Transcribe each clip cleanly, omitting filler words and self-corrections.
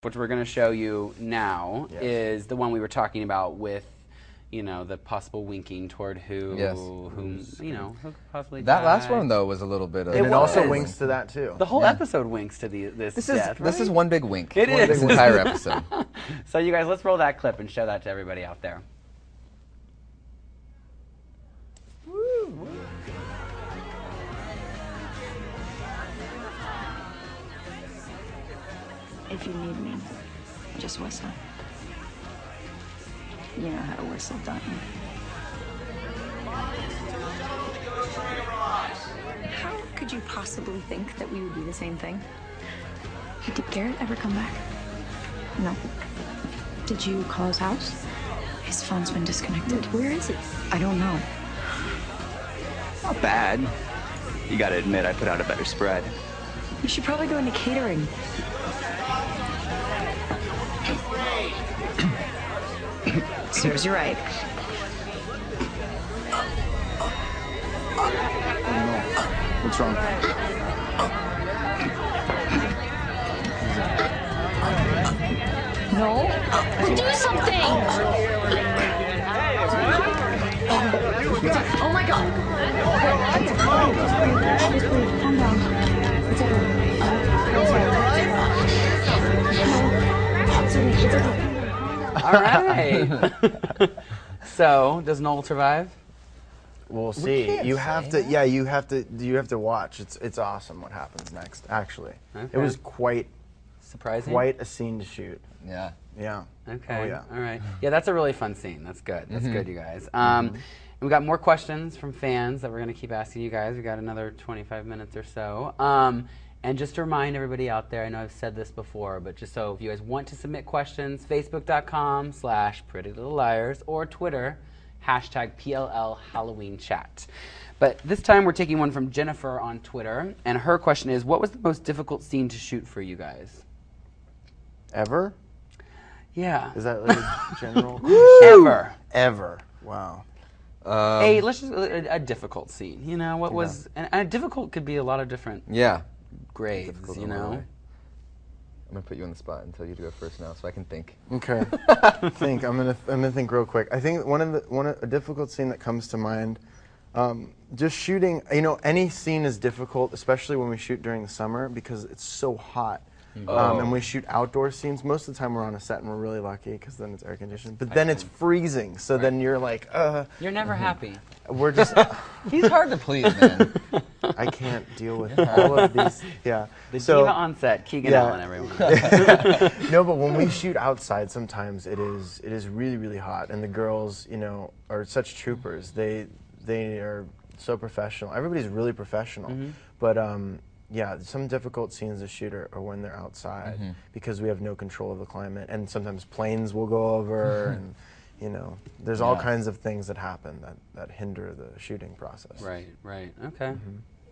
which we're going to show you now, is the one we were talking about with, you know, the possible winking toward who possibly That died. last one, though, was a little bit of... And it also winks to that, too. The whole episode winks to this death, This is one big wink. It is. This entire episode. So you guys, let's roll that clip and show that to everybody out there. If you need me, just whistle. You know how to whistle, don't you? How could you possibly think that we would be the same thing? Did Garrett ever come back? No. Did you call his house? His phone's been disconnected. Where is he? I don't know. Not bad. You gotta admit, I put out a better spread. You should probably go into catering. Serves you right. What's wrong? No? Do something! Oh my god! Calm down. It's okay. All right. So, does Noel survive? We'll see. You have to. Yeah, you have to watch. It's awesome what happens next. Actually, it was quite surprising. Quite a scene to shoot. Yeah. Yeah. Okay. Oh, yeah. All right. Yeah, that's a really fun scene. That's good. That's good, you guys. And we got more questions from fans that we're going to keep asking you guys. We got another 25 minutes or so. And just to remind everybody out there, I know I've said this before, but just so if you guys want to submit questions, facebook.com/PrettyLittleLiars or Twitter, #PLL Halloween Chat. But this time we're taking one from Jennifer on Twitter, and her question is, what was the most difficult scene to shoot for you guys? Ever? Yeah. Is that like a general? Ever. Ever. Wow. Let's just a difficult scene. You know what was, and difficult could be a lot of different. Grades. Difficult, you know. I'm gonna put you on the spot and tell you to go first now, so I can think. Okay. I'm gonna think real quick. I think a difficult scene that comes to mind. Just shooting. You know, any scene is difficult, especially when we shoot during the summer because it's so hot. And we shoot outdoor scenes. Most of the time we're on a set and we're really lucky because then it's air conditioned. But then it's freezing, so then you're like, You're never happy. We're just. He's hard to please, man. I can't deal with all of these. Yeah. The diva on set, Keegan Allen, everyone. No, but when we shoot outside, sometimes it is really, really hot, and the girls, you know, are such troopers. They are so professional. Everybody's really professional, but yeah, some difficult scenes to shoot are when they're outside because we have no control of the climate, and sometimes planes will go over, and you know, there's all kinds of things that happen that hinder the shooting process. Right. Okay.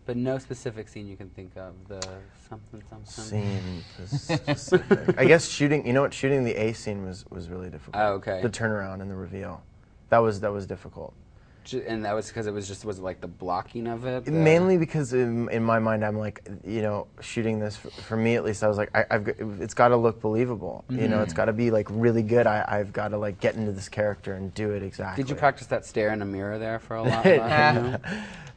But no specific scene you can think of. The something. Scene specific. I guess shooting. You know what? Shooting the A scene was really difficult. Oh, okay. The turnaround and the reveal, that was difficult. And that was because was it like the blocking of it? Mainly because in my mind I'm like, you know, shooting this for me at least, I was like, it's got to look believable. You know, it's got to be like really good. I've got to like get into this character and do it exactly. Did you practice that stare in a mirror there for a lot?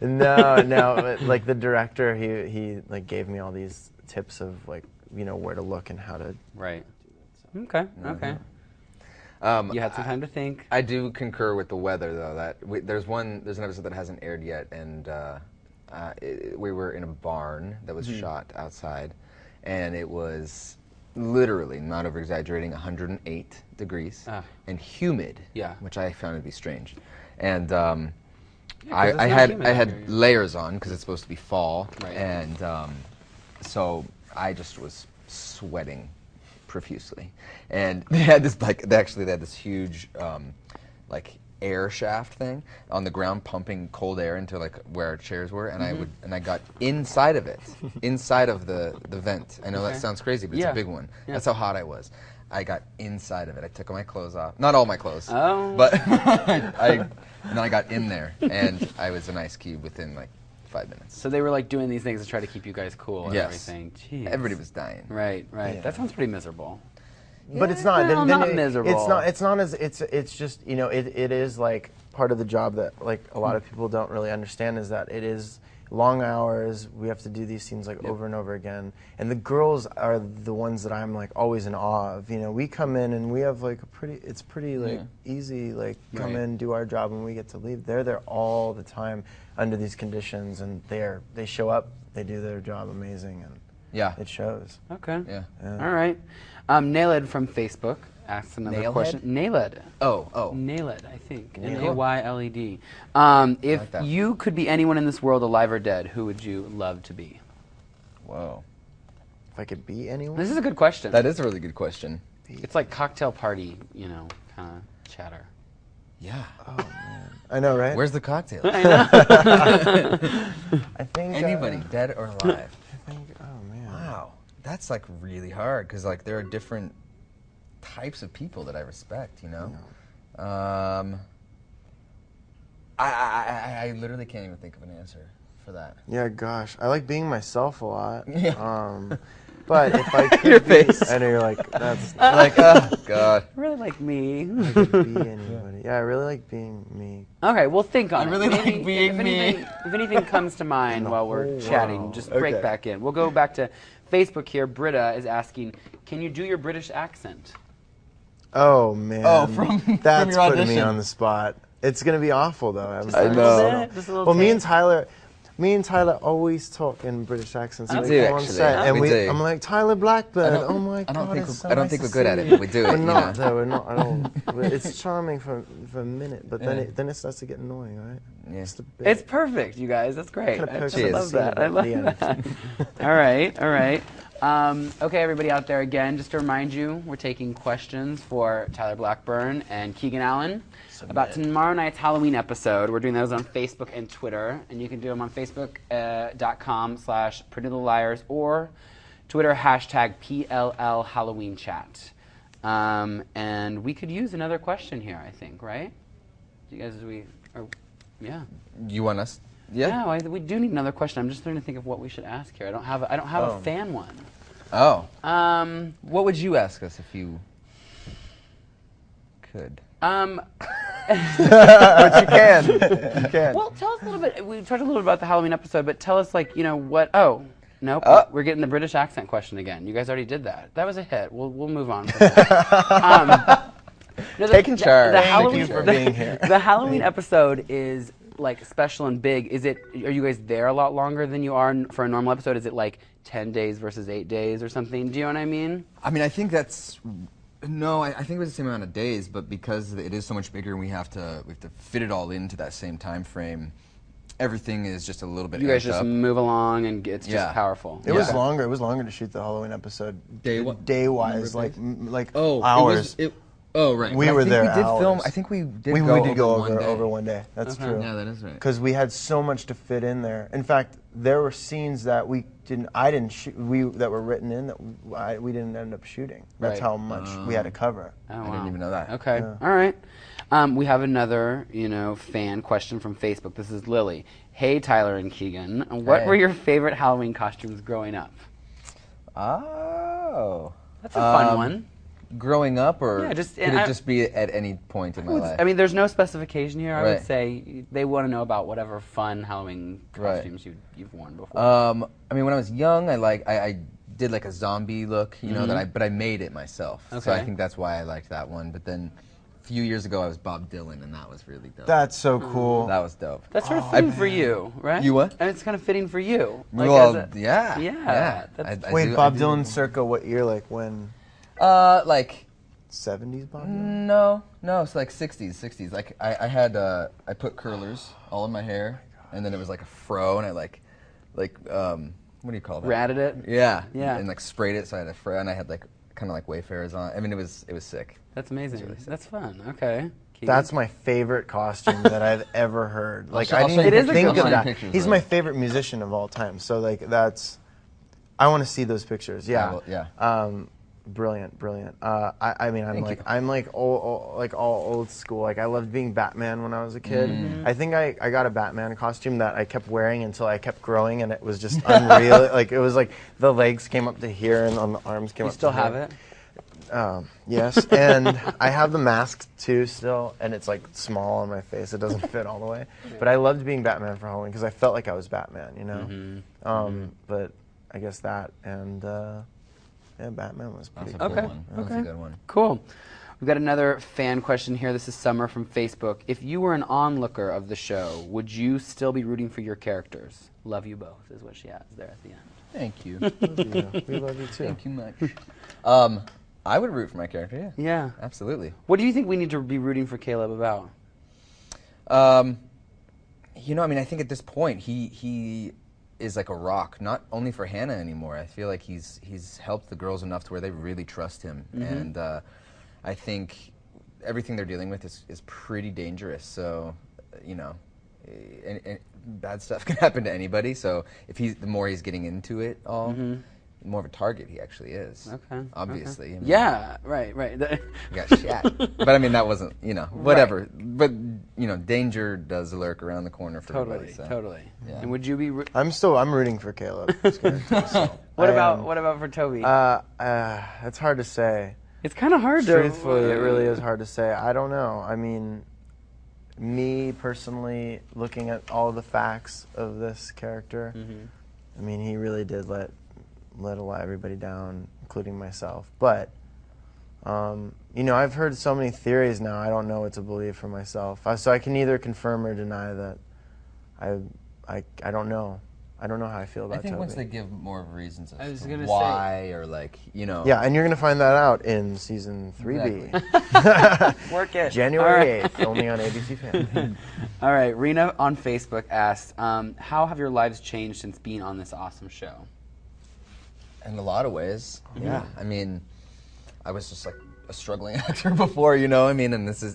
No. Like the director, he like gave me all these tips of like, you know, where to look and how to. Right. Okay. You had some time to think. I do concur with the weather, though. There's an episode that hasn't aired yet, and we were in a barn that was shot outside, and it was literally, not over-exaggerating, 108 degrees and humid, which I found to be strange. And I had layers on because it's supposed to be fall, and so I just was sweating profusely, and they had this they had this huge like air shaft thing on the ground pumping cold air into like where our chairs were, and I got inside of it, inside of the vent. I know that sounds crazy, but it's a big one. That's how hot I was. I got inside of it. I took all my clothes off, not all my clothes, but and then I got in there, and I was an ice cube within like 5 minutes. So they were like doing these things to try to keep you guys cool and everything. Jeez. Everybody was dying. Right. Yeah. That sounds pretty miserable. but it's not. well, then not miserable. It's not as. It's just it is like part of the job that like a lot of people don't really understand is that it is long hours. We have to do these scenes like over and over again. And the girls are the ones that I'm like always in awe of. We come in and we have like it's pretty like easy, like come in, do our job, and we get to leave. They're there all the time under these conditions, and they show up, they do their job amazing, and it shows. Okay. Yeah. All right. Nailed from Facebook asks another Nailhead? question. Nailed. Oh. Nailed, I think. Nailed. Nayled. If like that. you could be anyone in this world, alive or dead, who would you love to be? Whoa. If I could be anyone, This is a good question. That is a really good question. It's like cocktail party, kind of chatter. Yeah. oh man, I know, right? Where's the cocktail? I think Anybody, dead or alive? I think, oh man. Wow. That's like really hard because like there are different types of people that I respect, I literally can't even think of an answer for that. Yeah, gosh, I like being myself a lot. Yeah. But if I could Your be, face. I know you're like that's. Like, oh God. Really like me. I could be anybody. Yeah, I really like being me. Okay, well think on it. really like Maybe being me. If anything comes to mind while we're chatting, just break Okay. back in. We'll go back to Facebook here. Britta is asking, can you do your British accent? Oh man. Oh, from that's your putting me audition. on the spot. It's gonna be awful though. Just a little bit, just a little Well, me taste. and Tyler always talk in British accents. We when do, come on actually. set, and We do. I'm like Tyler Blackburn. Oh my I God! don't think it's so I don't nice think to we're good at see it, you. but we do it. We're not though. We're not at all. It's charming for a minute, but then it starts to get annoying, right? Yeah. Just a bit. It's perfect, you guys. That's great. Kinda I pokes just at the love scene that. at I love the end. that. All right. Okay, everybody out there, again, just to remind you, we're taking questions for Tyler Blackburn and Keegan Allen about tomorrow night's Halloween episode. We're doing those on Facebook and Twitter, and you can do them on Facebook.com/PrettyLittleLiars or Twitter #PLL Halloween Chat. And we could use another question here, I think, right? You guys, yeah. You want us? Yeah, we do need another question. I'm just trying to think of what we should ask here. I don't have a fan one. Oh. What would you ask us if you could? But you can. You can. Well, tell us a little bit. We talked a little bit about the Halloween episode, but tell us what? Oh, nope. We're getting the British accent question again. You guys already did that. That was a hit. We'll move on from that. Taking charge. Thank you for being here. The Halloween episode is like special and big. Are you guys there a lot longer than you are for a normal episode? Is it like 10 days versus 8 days or something? Do you know what I mean? I mean, I think that's no. I think it was the same amount of days, but because it is so much bigger, and we have to fit it all into that same time frame. Everything is just a little bit. You guys amped just up. move along, and it's just powerful. It was longer. It was longer to shoot the Halloween episode. Day-wise, like hours. Oh, right. We But I were think there we did hours. film. I think we did We go did go over over one day. That's Okay. true. Yeah, that is right. Because we had so much to fit in there. In fact, there were scenes that I didn't shoot. That were written in that we didn't end up shooting. That's Right. how much we had to cover. Oh, I wow. didn't even know that. Okay. All right. We have another, fan question from Facebook. This is Lily. Hey, Tyler and Keegan. What Hey. were your favorite Halloween costumes growing up? Oh. That's a fun one. Growing up, or Yeah, could just- it and just be at any point in my life? I mean, there's no specification here. I would Right. say they want to know about whatever fun Halloween Right. costumes you've worn before. I mean, when I was young, I did like a zombie look, but I made it myself. So Okay. I think that's why I liked that one. But then a few years ago, I was Bob Dylan, and that was really dope. That's so cool. That was dope. That's sort of fitting for you, right? You what? And it's kind of fitting for you. Like, Well, as a- yeah. Yeah, that's- I Wait, do- Bob I do- Dylan circa what year? Like when? Like 70s Bob Dylan? no, it's like 60s. Like I had I put curlers all in my hair, and then it was like a fro, and I like what do you call that? Ratted it? Yeah. Yeah. And like sprayed it, so I had a fro, and I had like kind of like Wayfarers on. I mean, it was sick. That's amazing. That's fun. Okay. Keegan? That's my favorite costume that I've ever heard. Like I'll I show didn't you even pictures. think I'll of show you that. pictures He's later. my favorite musician of all time. So like I want to see those pictures. Yeah. Yeah. Brilliant. I mean, I'm like all old school. Like I loved being Batman when I was a kid. I think I got a Batman costume that I kept wearing until I kept growing, and it was just unreal. Like it was like the legs came up to here, and on the arms came You up. still to have here. it? Yes, and I have the mask too still, and it's like small on my face. It doesn't fit all the way. But I loved being Batman for Halloween because I felt like I was Batman, you know. But I guess that and yeah, Batman was pretty That's a cool. good one. That's a good one. Cool. We've got another fan question here. This is Summer from Facebook. If you were an onlooker of the show, would you still be rooting for your characters? Love you both is what she adds there at the end. Thank you. We love you too. Thank you much. I would root for my character, yeah. Yeah. Absolutely. What do you think we need to be rooting for Caleb about? You know, I mean, I think at this point, he is like a rock, not only for Hannah anymore. I feel like he's helped the girls enough to where they really trust him. And I think everything they're dealing with is pretty dangerous. So, you know, and bad stuff can happen to anybody. So if the more he's getting into it all, the more of a target he actually is. Okay. Obviously. Okay. I mean, Yeah, right. he got shot. But I mean, that wasn't, you know, whatever. Right. But, you know, danger does lurk around the corner for everybody. So. Totally. Yeah. And would you be... I'm rooting for Caleb. What about for Toby? It's hard to say. It's kind of hard to... Truthfully, it really is hard to say. I don't know. I mean, me personally, looking at all the facts of this character, I mean, he really did let everybody down, including myself. But, you know, I've heard so many theories now, I don't know what to believe for myself. So I can neither confirm or deny that. I don't know. I don't know how I feel about Toby. I think once they give more reasons as to gonna why, or like, you know. Yeah, and you're going to find that out in season 3B. Exactly. Work it. January 8th, only on ABC Family. All right, Rena on Facebook asked, how have your lives changed since being on this awesome show? In a lot of ways, yeah. I mean, I was just like a struggling actor before, you know. I mean, and it feels